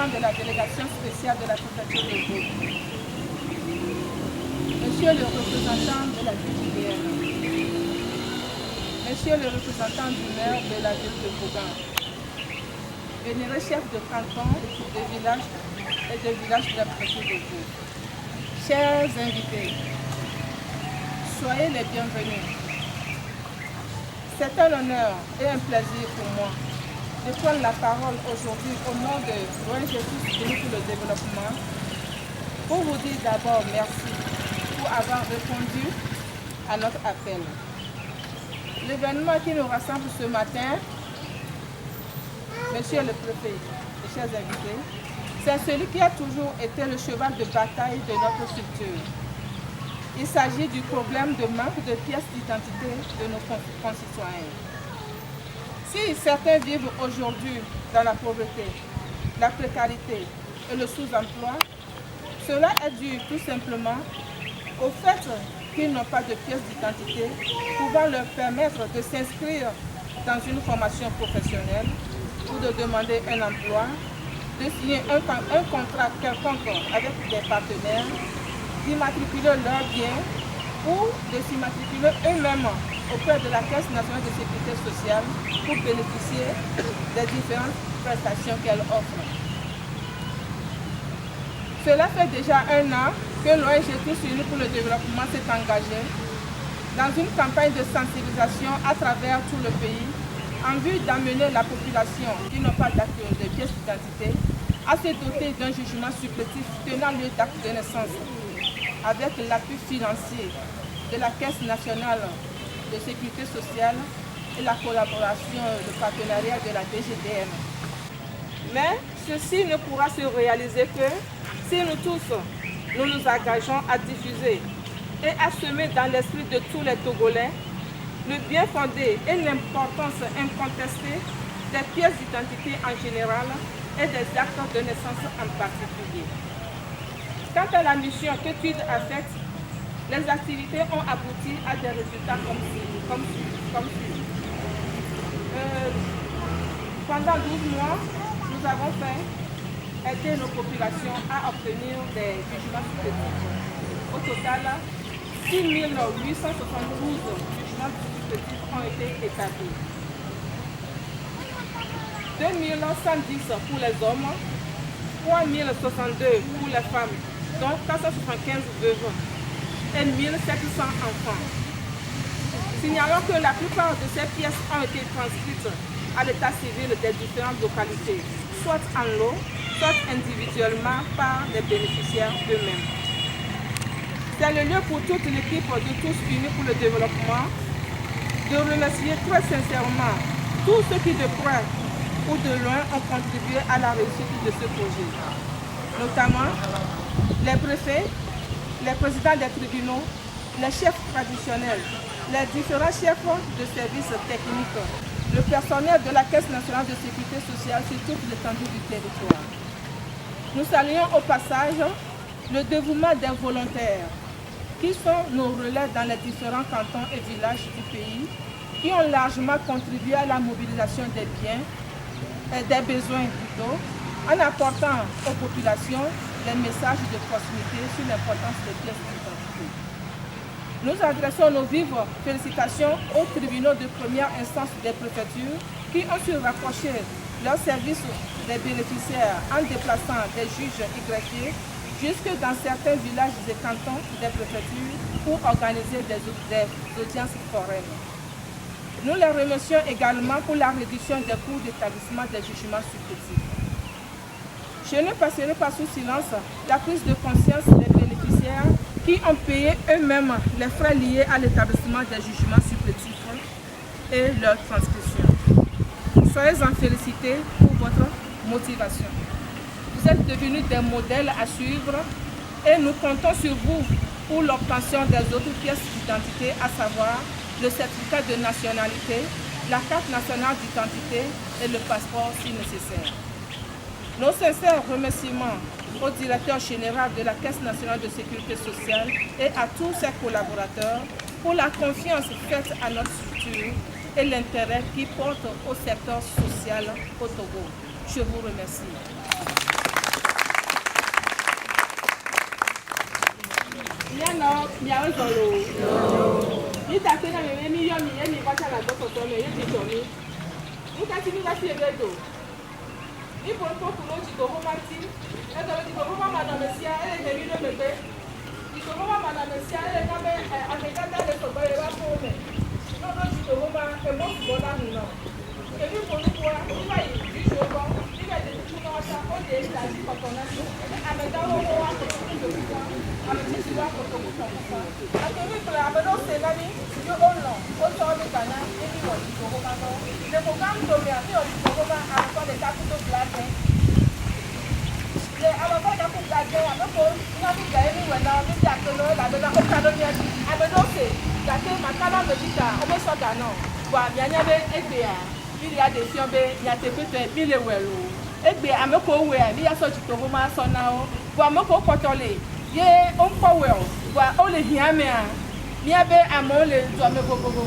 représentant de la délégation spéciale de la préfecture de Vaud, Monsieur le représentant de la DGDN, Monsieur le représentant du maire de la ville de Vaudin, vénéré chef de canton, de village et de village de la préfecture de Vaud, chers invités, soyez les bienvenus. C'est un honneur et un plaisir pour moi de prendre la parole aujourd'hui au nom de l'ONG Tous Unis pour le Développement pour vous dire d'abord merci pour avoir répondu à notre appel. L'événement qui nous rassemble ce matin, Monsieur le Préfet et chers invités, c'est celui qui a toujours été le cheval de bataille de notre structure. Il s'agit du problème de manque de pièces d'identité de nos concitoyens. Si certains vivent aujourd'hui dans la pauvreté, la précarité et le sous-emploi, cela est dû tout simplement au fait qu'ils n'ont pas de pièces d'identité pouvant leur permettre de s'inscrire dans une formation professionnelle ou de demander un emploi, de signer un contrat quelconque avec des partenaires, d'immatriculer leurs biens ou de s'immatriculer eux-mêmes auprès de la Caisse nationale de sécurité sociale pour bénéficier des différentes prestations qu'elle offre. Cela fait déjà 1 an que l'ONG Tous Unis pour le Développement s'est engagée dans une campagne de sensibilisation à travers tout le pays en vue d'amener la population qui n'a pas d'acte de pièce d'identité à se doter d'un jugement supplétif tenant lieu d'acte de naissance avec l'appui financier de la Caisse nationale de sécurité sociale et la collaboration, le partenariat de la DGDN. Mais ceci ne pourra se réaliser que si nous tous, nous nous engageons à diffuser et à semer dans l'esprit de tous les Togolais le bien fondé et l'importance incontestée des pièces d'identité en général et des actes de naissance en particulier. Quant à la mission que TUD a faite, les activités ont abouti à des résultats comme suit. Pendant 12 mois, nous avons fait aider nos populations à obtenir des jugements supplétifs. Au total, 6 872 jugements supplétifs ont été établis. 2 110 pour les hommes, 3 062 pour les femmes, donc 475 veuves et 1700 enfants. Signalons que la plupart de ces pièces ont été transcrites à l'état civil des différentes localités, soit en lot, soit individuellement par les bénéficiaires eux-mêmes. C'est le lieu pour toute l'équipe de Tous Unis pour le Développement de remercier très sincèrement tous ceux qui de près ou de loin ont contribué à la réussite de ce projet, notamment les préfets, les présidents des tribunaux, les chefs traditionnels, les différents chefs de services techniques, le personnel de la Caisse nationale de sécurité sociale sur toute l'étendue du territoire. Nous saluons au passage le dévouement des volontaires qui sont nos relais dans les différents cantons et villages du pays, qui ont largement contribué à la mobilisation des biens et des besoins plutôt, en apportant aux populations les messages de proximité sur l'importance des pièces d'identité. Nous adressons nos vives félicitations aux tribunaux de première instance des préfectures qui ont su rapprocher leurs services des bénéficiaires en déplaçant des juges y greffiers jusque dans certains villages et cantons des préfectures pour organiser des audiences foraines. Nous les remercions également pour la réduction des coûts d'établissement des jugements supplétifs. Je ne passerai pas sous silence la prise de conscience des bénéficiaires qui ont payé eux-mêmes les frais liés à l'établissement des jugements supplétifs et leur transcription. Soyez-en félicités pour votre motivation. Vous êtes devenus des modèles à suivre et nous comptons sur vous pour l'obtention des autres pièces d'identité, à savoir le certificat de nationalité, la carte nationale d'identité et le passeport si nécessaire. Nos sincères remerciements au directeur général de la Caisse nationale de sécurité sociale et à tous ses collaborateurs pour la confiance faite à notre structure et l'intérêt qu'il porte au secteur social au Togo. Je vous remercie. miawo zɔlo mi ta pe na mi mi yɔ mi ye mi va tsa la gbɔsɔsɔ me ye ti tɔ mi nukati ebe do mi po po kulo ti to homa ti eto ti to homa manamesia ele ne mi do megbe ti to homa manamesia ele na be amegada le to gbe wa po me no do ti to homa e mo bo na hu no e mi po nuwa mi ba yi ti so bo mi ba de ti no asa o de la ti ko na amega wo wa ko to do ti ko ame ti wa ko to ko ta ato mi kla abedo se na mi yo ono o so mi kana e mi wo ti to homa no le ko kam to mi ati o ti to homa a ko de ta ku to black àwọn ọ̀gá kò gbàgbé àbẹ́kọ̀ níwájú ìgbà yẹn níwẹ̀ náà níbi àpẹẹrẹ làbẹ́lá ó ká lórí ẹbí àbẹ́dọ́sẹ̀ gàtẹ́ màkàlà mẹ́jìká ọmọ sọ̀gà náà wà mìíràn ẹgbẹ́ à bíi adé fi ọbẹ̀ yàtẹ̀ pẹ́pẹ́ bí lè wẹ̀ lò ẹgbẹ́ àmẹ́kọ̀ owó ẹ̀ bí yàtọ̀ jùtò ó máa sọ náà wà àmẹ́kọ̀ pọ̀tọ̀ lè yé ó ń pọ̀ wẹ̀ wà ó lè hìn àmì à ní abẹ́ àmọ́ ó lè tọ́ àmẹ́ gbogbogbò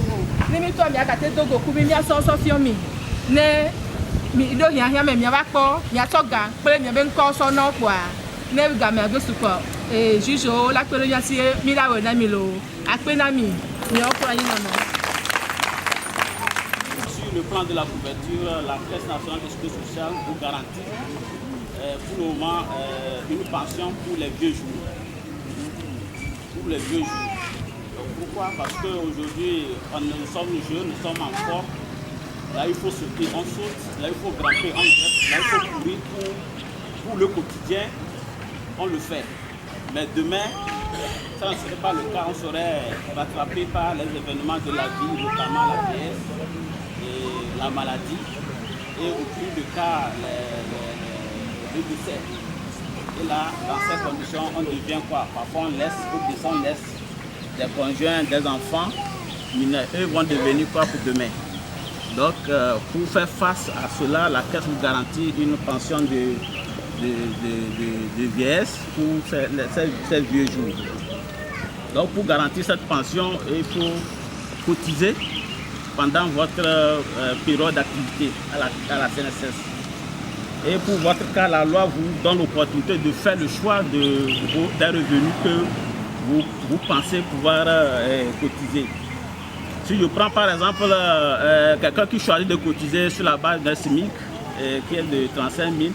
níbi tó àmì àgàtẹ́ dógò kú bí mi àsọ́sọ́ fi ọmì ní mi do hiahia me mi ba kpo mi atoga pele mi be nko so no po a ne ga mi ago suko jujo la pele ya ti mi la we na mi lo ape na mi ni o ko yin na mo. Sur le plan de la couverture, la Caisse nationale de sécurité sociale vous garantit pour le moment une pension pour les vieux jours. Pour les vieux jours. Pourquoi? Parce qu'aujourd'hui, nous sommes jeunes, nous sommes en forme. Là, il faut sauter, on saute. Là, il faut grimper, on grimpe. Là, il faut courir pour le quotidien. On le fait. Mais demain, ça ne serait pas le cas. On serait rattrapé par les événements de la vie, notamment la vieillesse et la maladie. Et au plus de cas, le décès. Et là, dans ces conditions, on devient quoi? Parfois, on laisse des conjoints, des enfants. Eux vont devenir quoi pour demain? Donc, pour faire face à cela, la Caisse vous garantit une pension de vieillesse pour ces vieux jours. Donc, pour garantir cette pension, il faut cotiser pendant votre période d'activité à la CNSS. Et pour votre cas, la loi vous donne l'opportunité de faire le choix des revenus que vous pensez pouvoir cotiser. Si je prends par exemple quelqu'un qui choisit de cotiser sur la base d'un SMIC qui est de 35 000,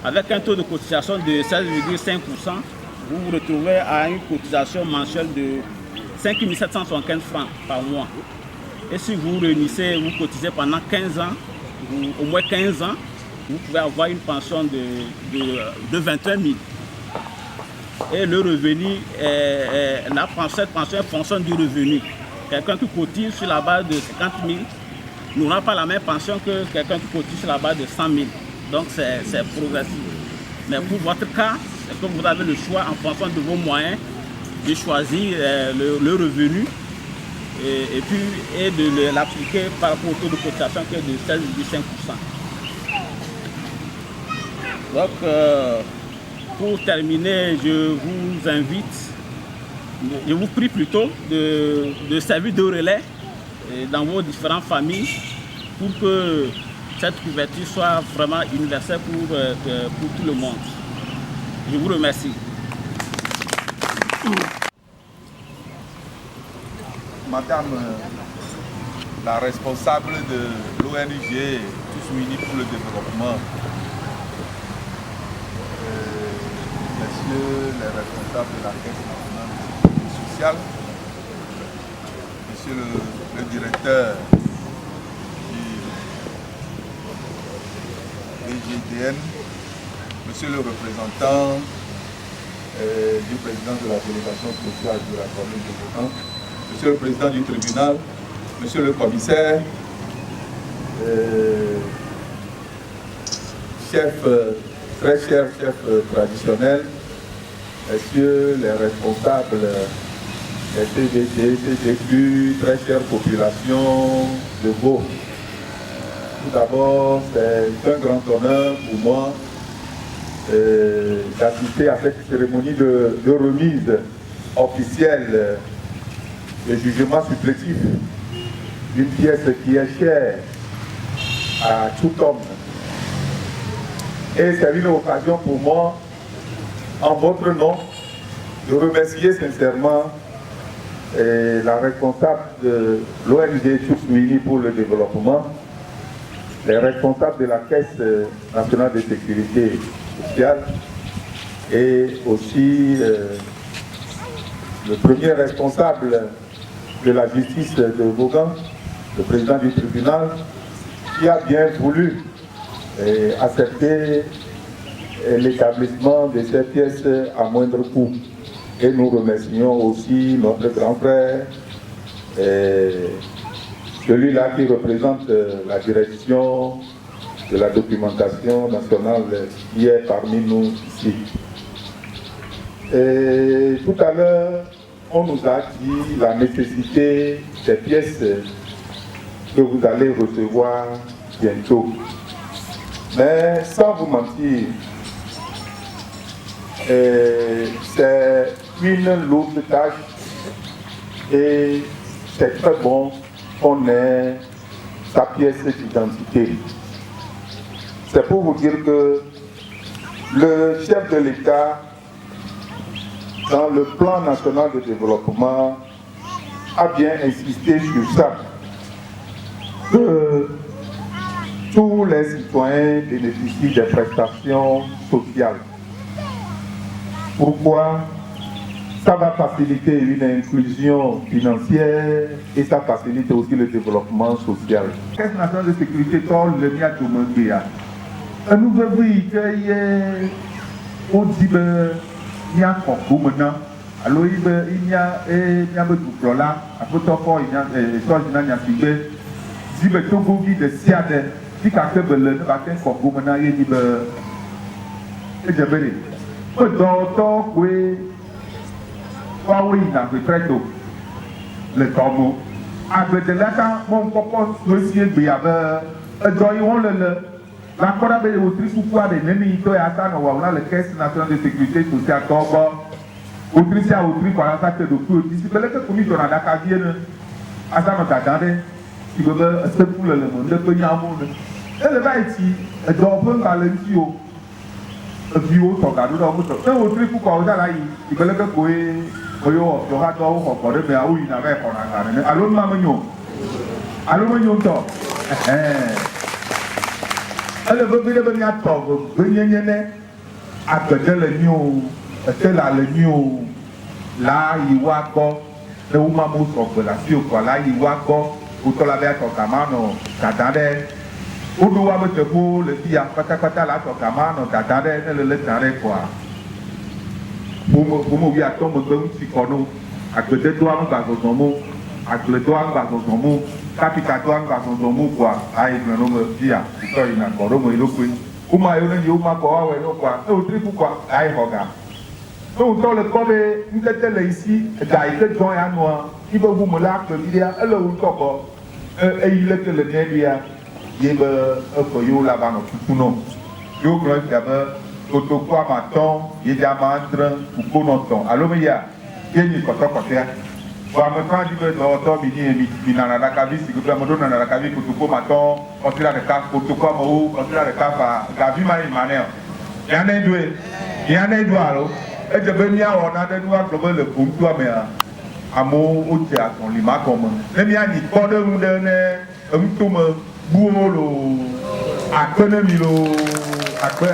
avec un taux de cotisation de 16,5%, vous vous retrouvez à une cotisation mensuelle de 5 775 francs par mois. Et si vous réunissez, vous cotisez pendant 15 ans, au moins 15 ans, vous pouvez avoir une pension de 21 000. Et le revenu, cette pension fonctionne du revenu. Quelqu'un qui cotise sur la base de 50 000 n'aura pas la même pension que quelqu'un qui cotise sur la base de 100 000. Donc c'est progressif. Mais pour votre cas, c'est que vous avez le choix en fonction de vos moyens de choisir le revenu et de l'appliquer par rapport au taux de cotisation qui est de 16,5%. Donc pour terminer, je vous prie plutôt de servir de relais dans vos différentes familles pour que cette couverture soit vraiment universelle pour tout le monde. Je vous remercie. Madame la responsable de l'ONG Tous Unis pour le développement, messieurs les responsables de la Caisse nationale de sécurité sociale, monsieur le directeur du DGDN, monsieur le représentant du président de la délégation sociale de la commune de Bocan, monsieur le président du tribunal, monsieur le commissaire, très cher chef traditionnel, messieurs les responsables des CDD, CDQ, très chère population de Beau. Tout d'abord, c'est un grand honneur pour moi d'assister à cette cérémonie de remise officielle de jugement supplétif d'une pièce qui est chère à tout homme. Et c'est une occasion pour moi, en votre nom, de remercier sincèrement et la responsable de l'ONG Tous Unis pour le développement, les responsables de la Caisse nationale de sécurité sociale et aussi le premier responsable de la justice de Vaughan, le président du tribunal, qui a bien voulu accepter l'établissement de ces pièces à moindre coût. Et nous remercions aussi notre grand frère, celui-là qui représente la direction de la documentation nationale qui est parmi nous ici. Et tout à l'heure, on nous a dit la nécessité des pièces que vous allez recevoir bientôt. Mais sans vous mentir, c'est une lourde tâche et c'est très bon qu'on ait sa pièce d'identité. C'est pour vous dire que le chef de l'État, dans le plan national de développement, a bien insisté sur ça, que tous les citoyens bénéficient des prestations sociales. Pourquoi? Ça va faciliter une inclusion financière et ça facilite aussi le développement social. La Caisse nationale de sécurité, le mien de nous veut dire qu'on dit que il y a un concours maintenant. Alors il y a un peu là, après tout fort il y a dit que tout le monde de siade, qui a fait le concours maintenant il dit que je vais dire. D'autres oui, oui, il a fait très tôt le tombeau. Avec de là, mon papa monsieur Biabe, la Corée de l'Autriche ou quoi de Némito et Atano, on a la Caisse nationale de sécurité sociale Togo, Autriche à Autriche, on a fait de tout. Si vous voulez que vous mettez dans la casienne, Atano Tadane, si vous voulez, c'est pour le monde, le pays en monde. Et le va ici, et donc on va le dire. Viwo tɔga do ɖe moto ne wotri kukua wo da la yi ìgbɛ lɛ keko ye oyo yɔha dɔ wo xɔ kɔ ɖe mea wo yina va yi xɔna ga ne alo numa menyo ŋutɔ ele veve ɖe be miatɔ venyenye ne agbede le nyi o etela le nyi o la yi wa gbɔ ne wo mamu sɔgbe le asi o kɔ la yi wa gbɔ wotɔ la be atɔ gama nɔ dada ɖe. Odo wa be teƒewo le fi ya kpatakpata la atɔ gama nɔ dada ɖe ne le ta ɖe kɔa ƒomevi atɔ megbe ŋuti kɔ no agbede do aŋgbazɔzɔ mo agble do aŋgbazɔzɔ mo kapita do aŋgbazɔzɔ mo kɔa ayi gblẽ no me fi ya wotɔ yina kɔ ɖo me ɖokui woma yewo ne yi woma kɔ woawɔe no kɔa ne wotri ƒu kɔa ayi xɔ ga ne wotɔ le kɔ be nutete le esi ga yi ke dzɔ ya nɔa yi be ʋu me la akpe vi ɖia ele wotɔ kɔ eyi leke le mia ɖia. Ye be efo yewo la ba nɔ tutu nɔ yewo gblɔ fia be kotoku amatɔn yedza ma andre kukpo tɔn alo me ya ye nyi kɔtɔkɔtɔa bɔn ametɔn adi be dɔwɔtɔ mi nana ɖakavi si ke ame ɖo nana ɖakavi kotoku amatɔn kɔsira ɖeka kotoku amewo kɔsira ɖeka fa gavi ma yi ma nɛ o yane do alo edze be miawɔ na ɖe nu agblɔ be le ƒomtoa mea amewo wodze azɔlima gɔme ne mianyi kpɔ ɖe ŋu ɖe ne enutome. Buolo, akpene milo, akpe.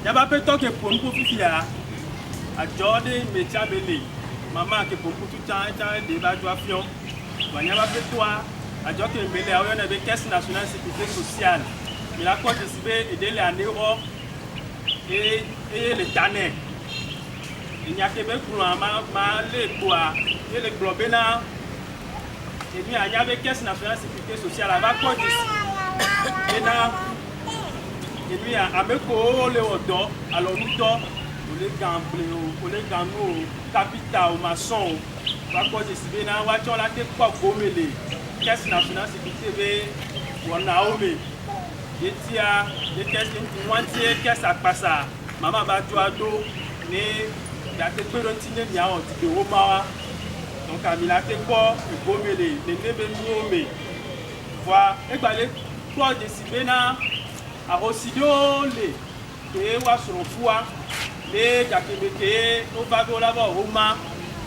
Yaba pe to ke pon ko fifia a jode me chabele mama ke pon ko tuta de ba jo afion wa yaba pe toi a jo ke mbele a yo na be caisse nationale sécurité sociale il a quoi décidé aider les années et les tanner il n'y a que be pour ma le quoi et le globena et bien il y avait caisse nationale sécurité sociale va quoi décidé na et puis à Meko le odo alors nous to le gamble o le gano capital o maçon va quoi décider na wa chola te kwa gomele caisse nationale sécurité be wona ome etia de caisse une moitié caisse à passa maman ba joado ne ya te perotine ni a on ti o ma donc amila te ko gomele ne be mi ome voilà e gba le quoi décider na a osidio le ke wa sorofua le jakebeke o va go labo homa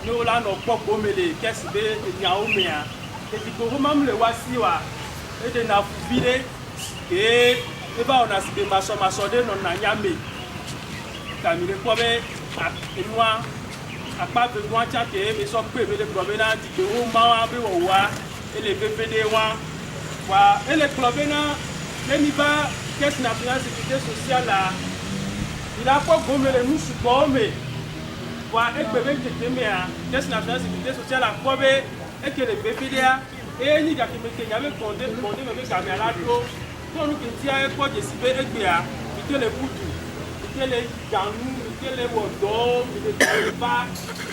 no la no popo mele kesibe nya omea e ti go homa mle wasiwa e de na fubide ke e ba ona sibe maso de no na nyame kamile ko be enwa apa be gwa cha ke be so pe be le problème di ke o ma wa be wo wa e le PPD wa e le problème le mi ba caisse nationale sécurité sociale là il a pas gommé les nous support mais voir et bébé qui était mais caisse nationale sécurité sociale à quoi et que les BPDA et ni gars qui me qu'il y avait condé mais caméra là pour nous qui tient quoi de ciber et bien que les boutous que les ganou que les wodo les pas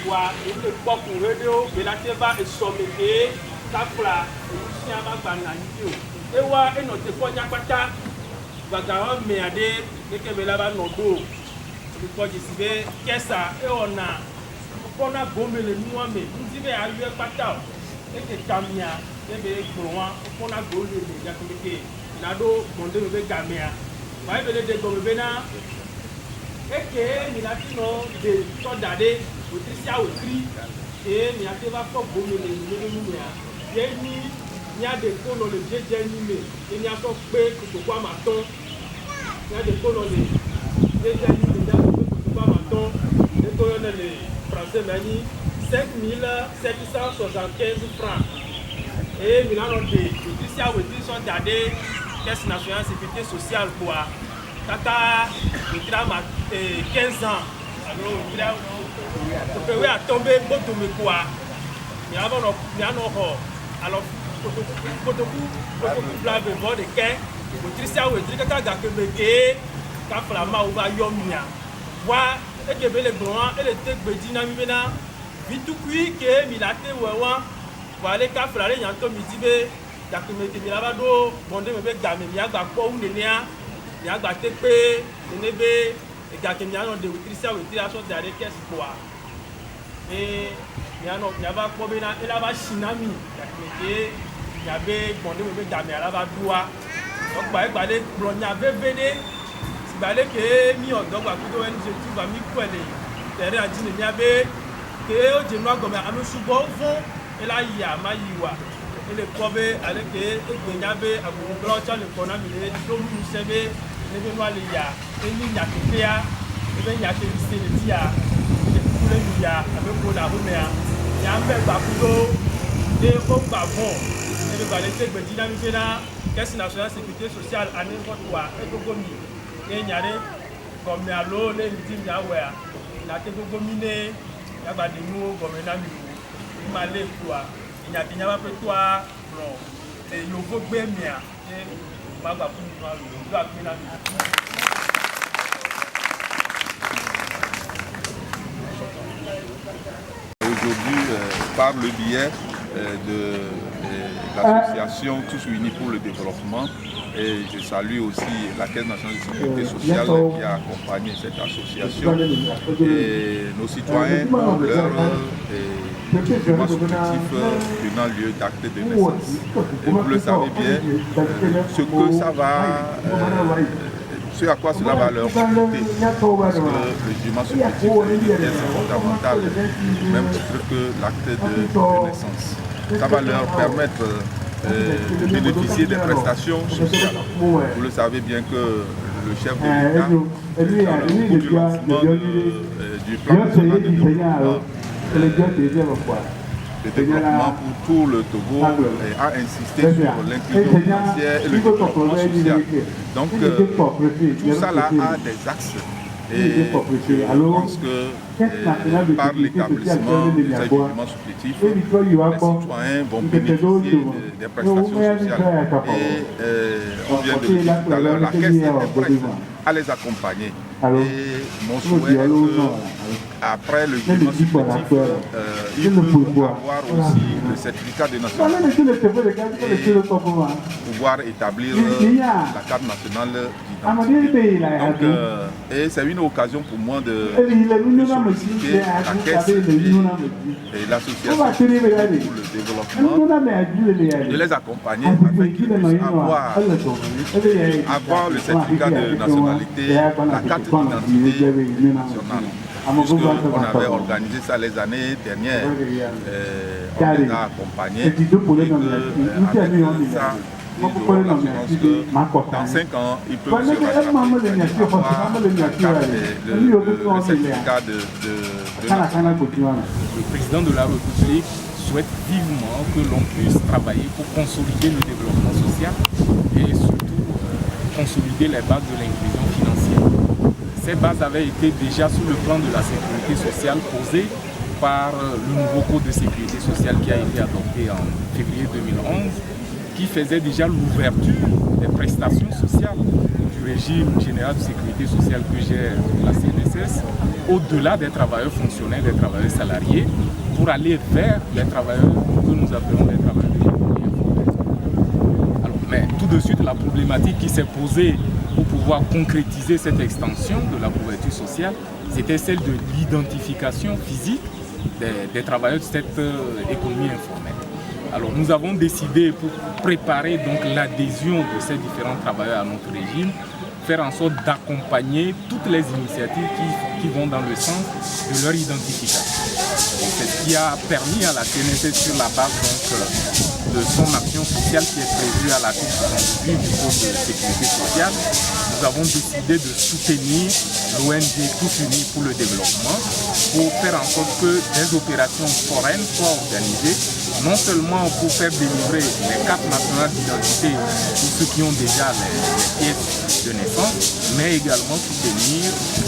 voir et le pop radio et la teva et sommeté ça fera nous si on va bananiser et wa et notre ponya pata bagara meade que belaba nodo le quoi décider qu'est-ce et on a gommé le nuame nous dit à lui pata et que camia et be gbowan on a gommé le yakobeke nado monde be camia va be de gommé na et que ni latino de sodade otrisia otri et ni ate va ko gommé le nume ya ni il y a des colons le jeje animé il y a pas pé que quoi maton il y a des colons le jeje animé il y a que quoi maton les colonels les français mani 5775 francs et Milano de Patricia Wetri sont dadé caisse nationale sécurité sociale quoi tata le drame 15 ans alors il a on a tombé botomé quoi il y a non alors kotoku blave bo de ke Patricia Wetri kaka ga kebeke ka flama o ba yomia wa e ke bele bron e le te gbeji na mi bena vitukui ke mi la te wewa wa le ka flare yan to mi dibe ga kebeke mi la ba do bonde me be ga me mi agba po u nenia mi agba te pe enebe e ga ke mi ano de Patricia Wetri aso dare kes kwa e mi ano mi aba po bena e la ba shinami ga kebeke yabe bonde me be dame ala ba dua Donc, il fallait que si balé que mi odo gba kudo en je tu ba mi kwele tere ajine mi abe ke o je no agome anu subo fun ela ya ma yiwa ele kobe ale ke egbenya be agburu bro cha le kona mi le do mu sebe ne be no ale ya eni nya ke ya ebe nya ke se le ti ya le kule mi ya abe ko la hu me ya mbe gba kudo de ko gba bon ele balé te gbe dynamique na caisse nationale sécurité sociale ane ko wa e gogo mi nyare gɔmɛ alo le ŋdi mi awɔa nate gbogbo mi ne yagba de nuwo gɔmɛ na mi o ma le kua nyadenya ba pe toa blɔ le yovo gbe mia ye ma gba fún mi ma lo do akpe na mi. Aujourd'hui, par le biais de l'association Tous Unis pour le Développement, et je salue aussi la Caisse nationale de sécurité sociale qui a accompagné cette association. Et nos citoyens ont leur document subjectif tenant lieu d'acte de naissance. Et vous le savez bien, ce à quoi cela va leur coûter, parce que le document subjectif est une pièce fondamentale, même titre que l'acte de naissance. Ça va leur permettre de bénéficier des prestations sociales. Vous le savez bien que le chef de l'État, au cours du lancement du plan national de développement pour tout le Togo, a insisté sur l'inclusion financière et le développement social. Donc tout ça là a des axes. Et je pense que par l'établissement des documents supplétifs, les citoyens vont bénéficier des prestations sociales. Et on vient de le dire tout à l'heure, la Caisse est prête à les accompagner. Et mon souhait est que après le document supplétif, il peut avoir aussi le certificat de nationalité et pouvoir établir la carte nationale d'identité. Donc, et c'est une occasion pour moi de solliciter la Caisse et l'association pour le développement, de les accompagner afin qu'ils puissent avoir le certificat de nationalité, la carte d'identité nationale. Puisqu'on avait organisé ça les années dernières, on les a accompagnés et que avec ça, ils auront l'assurance que dans 5 ans, ils peuvent se rattraper, avoir le certificat de nationalité. Le président de la République souhaite vivement que l'on puisse travailler pour consolider le développement social et surtout consolider les bases de l'inclusion financière. Ces bases avaient été déjà sous le plan de la sécurité sociale posées par le nouveau code de sécurité sociale qui a été adopté en février 2011, qui faisait déjà l'ouverture des prestations sociales du régime général de sécurité sociale que gère la CNSS, au-delà des travailleurs fonctionnaires, des travailleurs salariés, pour aller vers les travailleurs que nous appelons les travailleurs de l'économie informelle. Alors, mais tout de suite, la problématique qui s'est posée pour pouvoir concrétiser cette extension de la couverture sociale, c'était celle de l'identification physique des travailleurs de cette économie informelle. Alors nous avons décidé, pour préparer donc l'adhésion de ces différents travailleurs à notre régime, faire en sorte d'accompagner toutes les initiatives qui vont dans le sens de leur identification. C'est ce qui a permis à la CNSS, sur la base donc, de son action sociale qui est prévue à l'article 78 du Code de sécurité sociale, nous avons décidé de soutenir l'ONG Tous Unis pour le Développement pour faire en sorte que des opérations foraines soient organisées, non seulement pour faire délivrer les cartes nationales d'identité pour ceux qui ont déjà les pièces de naissance, mais également soutenir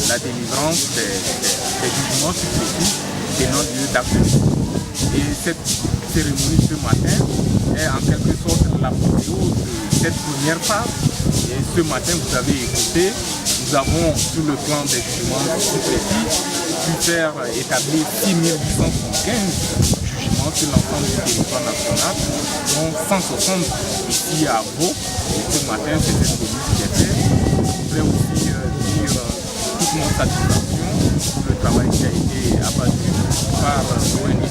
la délivrance des documents supplétifs tenant lieu d'acte. Et cette cérémonie ce matin est en quelque sorte l'apogéose de cette première phase. Et ce matin, vous avez écouté, nous avons sur le plan des documents supplétifs pu faire établir 6875 jugements sur l'ensemble du territoire national, dont 160 ici à Vaud. Et ce matin, c'est cette commune qui est faite. Je voudrais aussi dire toute notre satisfaction pour le travail qui a été abattu par l'ONG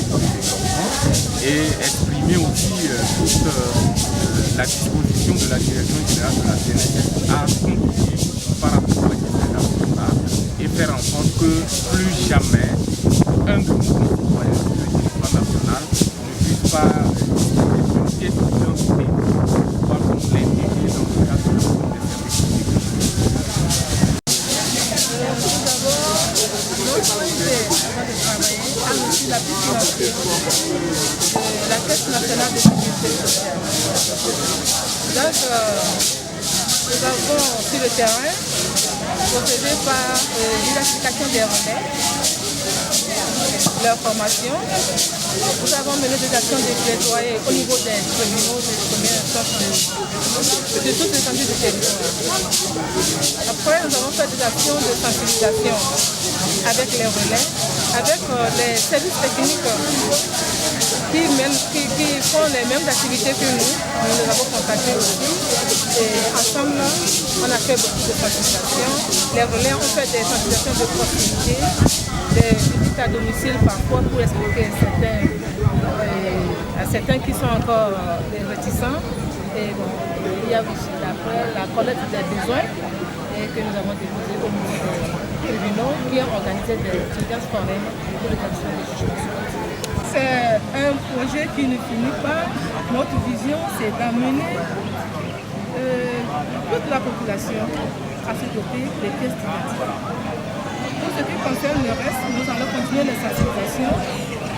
pour le développement et exprimer aussi toute la disposition de la direction générale de la CNSS à continuer par rapport à la question et faire en sorte que plus jamais un de nos concitoyens sur le territoire national ne puisse pas une pièce d'identité pouvoir l'intégrer dans le cadre des services publics. La Caisse nationale de sécurité sociale. Donc, nous avons sur le terrain procédé par l'identification des relais, leur formation. Nous avons mené des actions de plaidoyer au niveau des tribunaux, des premières instances de toutes les étendues du territoire. Après, nous avons fait des actions de sensibilisation avec les relais, avec les services techniques qui font les mêmes activités que nous. Nous les avons contactés aussi. Et ensemble, on a fait beaucoup de sensibilisation. Les relais ont fait des sensibilisations de proximité, des visites à domicile parfois pour expliquer à certains qui sont encore réticents. Et bon, il y a aussi après la collecte des besoins et que nous avons déposé au niveau des tribunaux qui ont organisé des audiences foraines pour l'établissement des jugements. C'est un projet qui ne finit pas. Notre vision, c'est d'amener toute la population à se doter des pièces d'identité. Pour ce qui concerne le reste, nous allons continuer les sensibilisations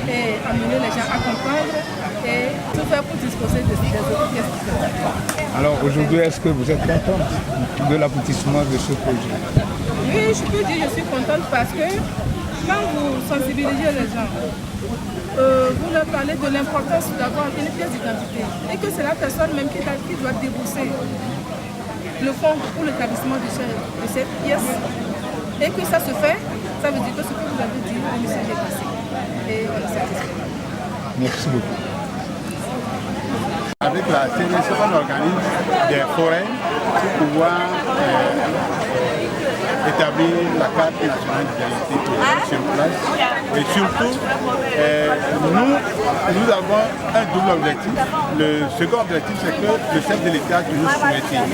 et amener les gens à comprendre et tout faire pour disposer des autres pièces d'identité. Alors aujourd'hui, est-ce que vous êtes contente de l'aboutissement de ce projet? Oui, je peux dire que je suis contente parce que quand vous sensibilisez les gens, vous leur parlez de l'importance d'avoir une pièce d'identité et que c'est la personne même qui doit débourser le fonds pour l'établissement de cette pièce et que ça se fait, ça veut dire que ce que vous avez dit, on s'est dépassé et on est satisfait. Merci beaucoup. Avec la CNSS, on organise des forêts pour pouvoir établir la carte nationale d'identité sur place. Et surtout, nous avons un double objectif. Le second objectif, c'est que le chef de l'État nous souhaitait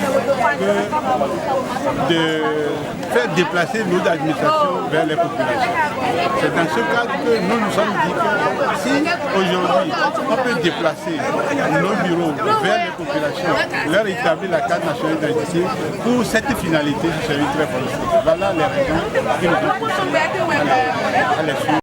de faire déplacer nos administrations vers les populations. C'est dans ce cadre que nous nous sommes dit que si aujourd'hui on peut déplacer nos bureaux vers les populations, leur établir la carte nationale d'identité, pour cette finalité, ce serait très positif. Voilà les raisons qui nous ont poussés à les suivre.